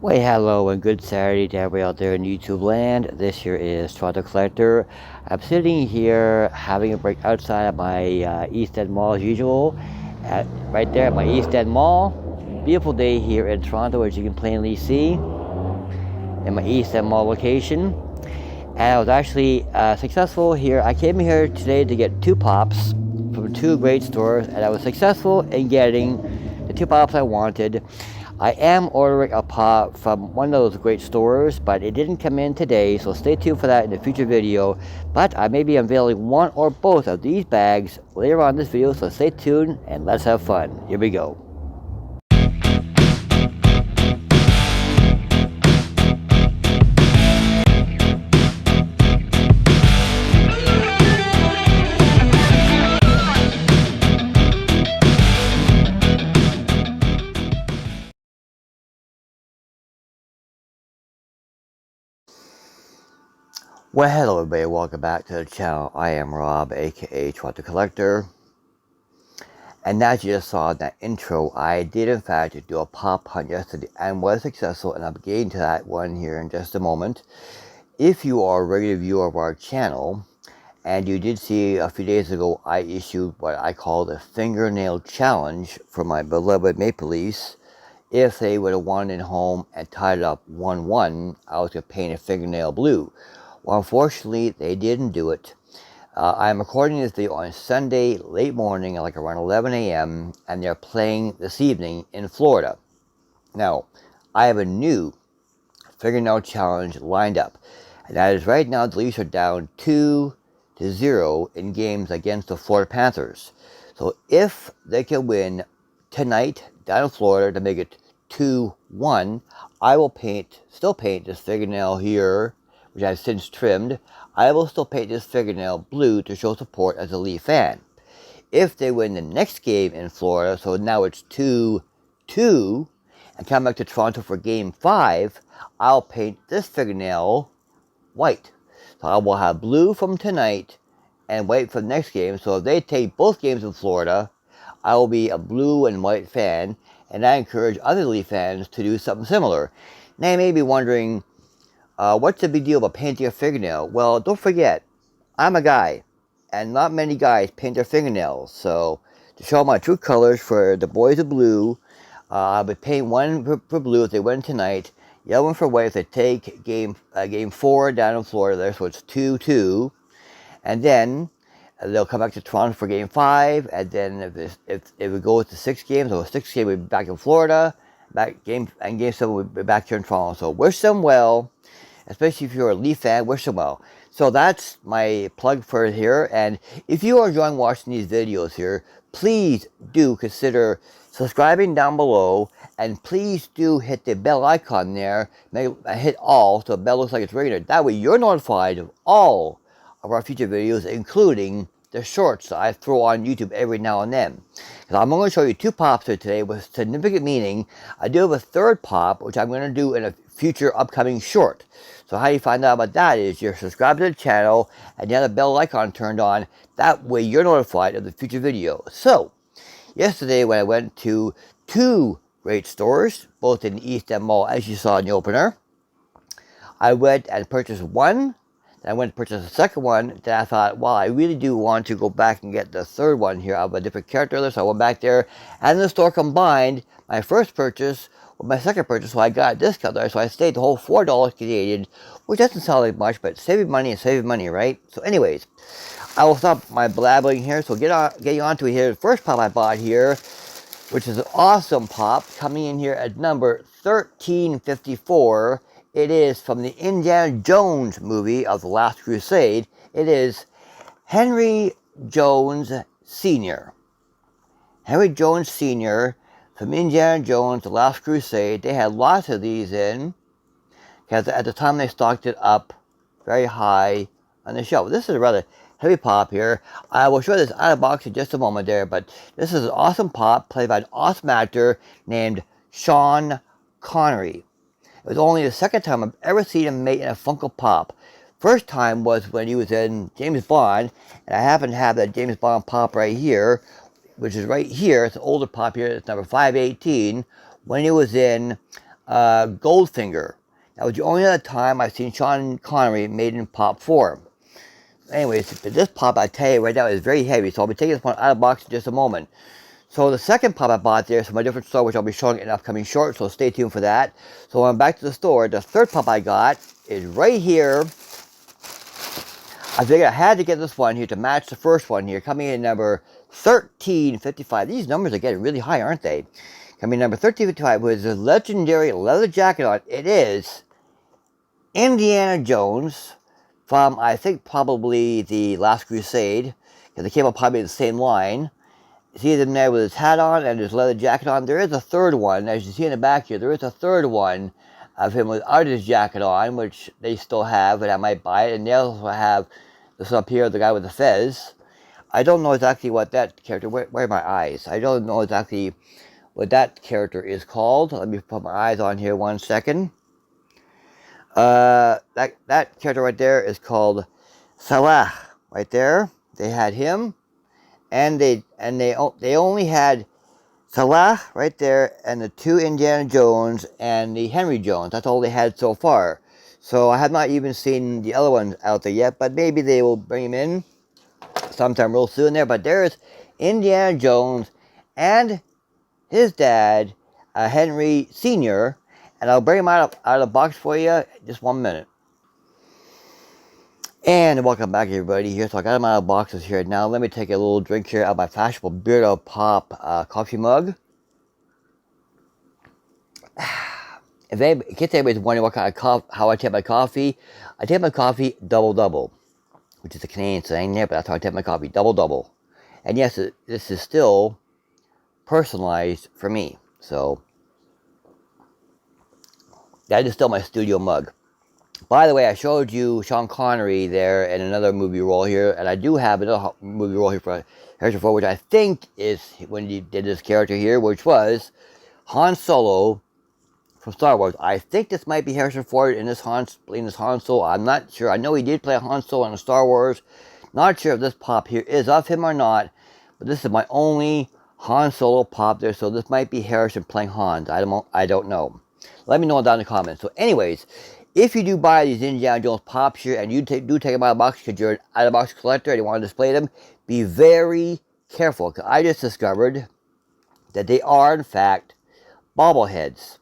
Well, hello and good Saturday to everybody out there in YouTube land. This here is Toronto Collector. I'm sitting here having a break outside at my East End Mall as usual. Right there at my East End Mall. Beautiful day here in Toronto, as you can plainly see in my East End Mall location. And I was actually successful here. I came here today to get two pops from two great stores, and I was successful in getting the two pops I wanted. I am ordering a pop from one of those great stores, but it didn't come in today, so stay tuned for that in a future video. But I may be unveiling one or both of these bags later on in this video, so stay tuned and let's have fun. Here we go. Well, hello everybody, welcome back to the channel. I am Rob, aka Toronto Collector. And as you just saw in that intro, I did in fact do a pop hunt yesterday and was successful, and I'll be getting to that one here in just a moment. If you are a regular viewer of our channel, and you did see a few days ago, I issued what I call the fingernail challenge for my beloved Maple Leafs. If they would have won in home and tied it up 1-1, I was going to paint a fingernail blue. Well, unfortunately, they didn't do it. I'm recording this video on Sunday, late morning, like around 11 a.m., and they're playing this evening in Florida. Now, I have a new fingernail challenge lined up, and that is right now the Leafs are down 2-0 in games against the Florida Panthers. So if they can win tonight down in Florida to make it 2-1, I will still paint this fingernail here, which I've since trimmed. I will still paint this fingernail blue to show support as a Leaf fan. If they win the next game in Florida, so now it's 2-2, and come back to Toronto for Game 5, I'll paint this fingernail white. So I will have blue from tonight and white for the next game. So if they take both games in Florida, I will be a blue and white fan, and I encourage other Leaf fans to do something similar. Now you may be wondering, what's the big deal about painting a fingernail? Well, don't forget, I'm a guy, and not many guys paint their fingernails. So to show my true colors for the boys of blue, I would paint one for blue if they win tonight, yellow one for white if they take game 4 down in Florida there, so it's 2-2. And then they'll come back to Toronto for Game 5, and then if it goes to 6 games, so 6 games, we'll be back in Florida, Game 7 we'll be back here in Toronto. So wish them well, especially if you're a Leaf fan, wish them well. So that's my plug for here, and if you are enjoying watching these videos here, please do consider subscribing down below, and please do hit the bell icon there, hit all, so the bell looks like it's ringing. That way you're notified of all of our future videos, including the shorts that I throw on YouTube every now and then. Because I'm going to show you two pops here today with significant meaning. I do have a third pop, which I'm going to do in a future upcoming short. So how you find out about that is you're subscribed to the channel and you have the bell icon turned on. That way you're notified of the future video. So, yesterday when I went to two great stores, both in the East End Mall, as you saw in the opener, I went and purchased one. Then I went to purchase the second one. Then I thought, well, I really do want to go back and get the third one here of a different character. So I went back there, and the store combined my first purchase with my second purchase, so I got a discount there. So I stayed the whole $4 Canadian, which doesn't sound like much, but saving money is saving money, right? So anyways, I will stop my blabbering here. So getting on to it here. The first pop I bought here, which is an awesome pop, coming in here at number 1354. It is from the Indiana Jones movie of The Last Crusade. It is Henry Jones Sr. Henry Jones Sr. from Indiana Jones, The Last Crusade. They had lots of these in, because at the time they stocked it up very high on the shelf. This is a rather heavy pop here. I will show this out of box in just a moment there, but this is an awesome pop played by an awesome actor named Sean Connery. It was only the second time I've ever seen him made in a Funko Pop. First time was when he was in James Bond, and I happen to have that James Bond pop right here, which is right here. It's an older pop here. It's number 518. When he was in Goldfinger. That was the only other time I've seen Sean Connery made in pop form. Anyways, this pop, I tell you right now, is very heavy, so I'll be taking this one out of the box in just a moment. So the second pop I bought there is from a different store, which I'll be showing in upcoming shorts, so stay tuned for that. So when I'm back to the store, the third pop I got is right here. I figured I had to get this one here to match the first one here, coming in number 1355. These numbers are getting really high, aren't they? Coming in number 1355 with the legendary leather jacket on. It is Indiana Jones from, I think, probably the Last Crusade, because they came up probably in the same line. You see him there with his hat on and his leather jacket on. There is a third one, as you see in the back here, there is a third one of him without his jacket on, which they still have, and I might buy it. And they also have this up here, the guy with the fez. I don't know exactly what that character, where are my eyes? I don't know exactly what that character is called. Let me put my eyes on here 1 second. That character right there is called Salah, right there. They had him, and they only had Salah right there, and the two Indiana Jones and the Henry Jones. That's all they had so far. So I have not even seen the other ones out there yet, but maybe they will bring him in sometime real soon there. But there's Indiana Jones and his dad, Henry Sr., and I'll bring him out of the box for you in just 1 minute. And welcome back, everybody, here. So I got them out of boxes here. Now let me take a little drink here out of my fashionable Beardo Pop coffee mug. In case anybody's wondering what kind of how I take my coffee double, which is a Canadian saying there, but that's how I take my coffee, double. And yes, this is still personalized for me. So that is still my studio mug. By the way, I showed you Sean Connery there in another movie role here, and I do have another movie role here for Harrison Ford, which I think is when he did this character here, which was Han Solo from Star Wars. I think this might be Harrison Ford in this Han Solo. I'm not sure. I know he did play Han Solo in Star Wars. Not sure if this pop here is of him or not, but this is my only Han Solo pop there, so this might be Harrison playing Han. I don't know. Let me know down in the comments. So anyways, if you do buy these Indiana Jones pops here and you do take them out of the box because you're an out-of-box collector and you want to display them, be very careful, because I just discovered that they are, in fact, bobbleheads.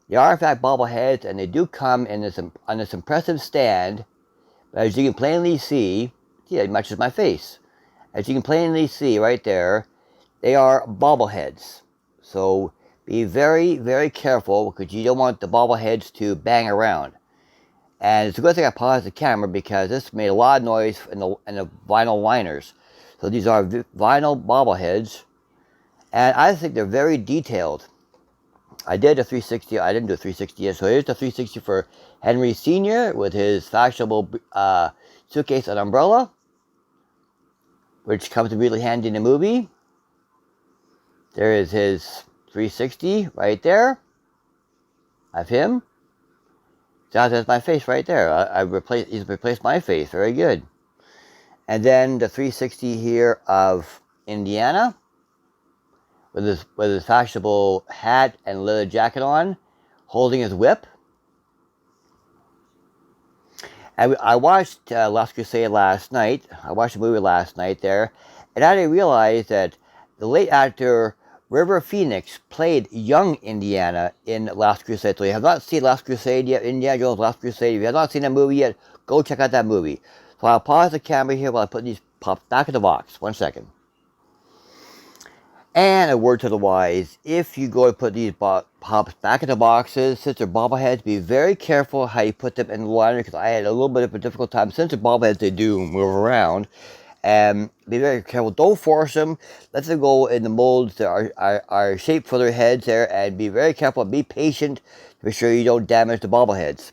They are, in fact, bobbleheads, and they do come in on this impressive stand. But as you can plainly see, it matches my face. As you can plainly see right there, they are bobbleheads. So be very, very careful, because you don't want the bobbleheads to bang around. And it's a good thing I paused the camera, because this made a lot of noise in the vinyl liners. So these are vinyl bobbleheads, and I think they're very detailed. I did a 360, I didn't do a 360 yet, so here's the 360 for Henry Sr. with his fashionable suitcase and umbrella, which comes in really handy in the movie. There is his 360 right there of him. That's my face right there. He's replaced my face. Very good. And then the 360 here of Indiana with his fashionable hat and leather jacket on, holding his whip. And I watched Last Crusade last night. I watched the movie last night there, and I didn't realize that the late actor River Phoenix played young Indiana in Last Crusade. So if you have not seen Last Crusade yet, Indiana Jones Last Crusade, if you have not seen that movie yet, go check out that movie. So I'll pause the camera here while I put these pops back in the box. 1 second. And a word to the wise, if you go to put these pops back in the boxes, since they're bobbleheads, be very careful how you put them in the liner, because I had a little bit of a difficult time. Since they're bobbleheads, they do move around. And be very careful. Don't force them. Let them go in the molds that are shaped for their heads there, and be very careful. Be patient to be sure you don't damage the bobbleheads.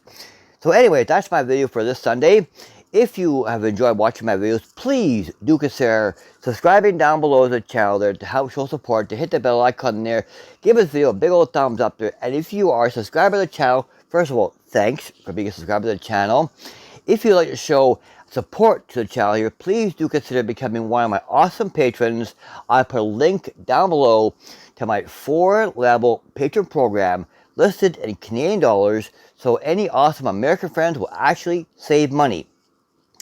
So anyway, that's my video for this Sunday. If you have enjoyed watching my videos, please do consider subscribing down below to the channel there to help show support, to hit the bell icon there. Give this video a big old thumbs up there. And if you are a subscriber to the channel, first of all, thanks for being a subscriber to the channel. If you'd like to show support to the channel here, please do consider becoming one of my awesome patrons. I put a link down below to my 4-level patron program listed in Canadian dollars, so any awesome American friends will actually save money.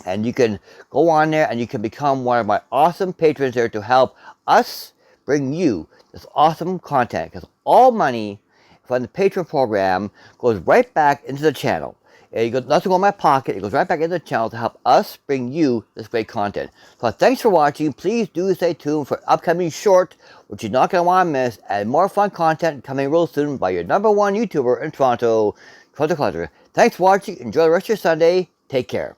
And you can go on there and you can become one of my awesome patrons there to help us bring you this awesome content. Because all money from the Patron program goes right back into the channel. It doesn't go in my pocket. It goes right back into the channel to help us bring you this great content. So thanks for watching. Please do stay tuned for upcoming short, which you're not going to want to miss, and more fun content coming real soon by your #1 YouTuber in Toronto, Toronto Collector. Thanks for watching. Enjoy the rest of your Sunday. Take care.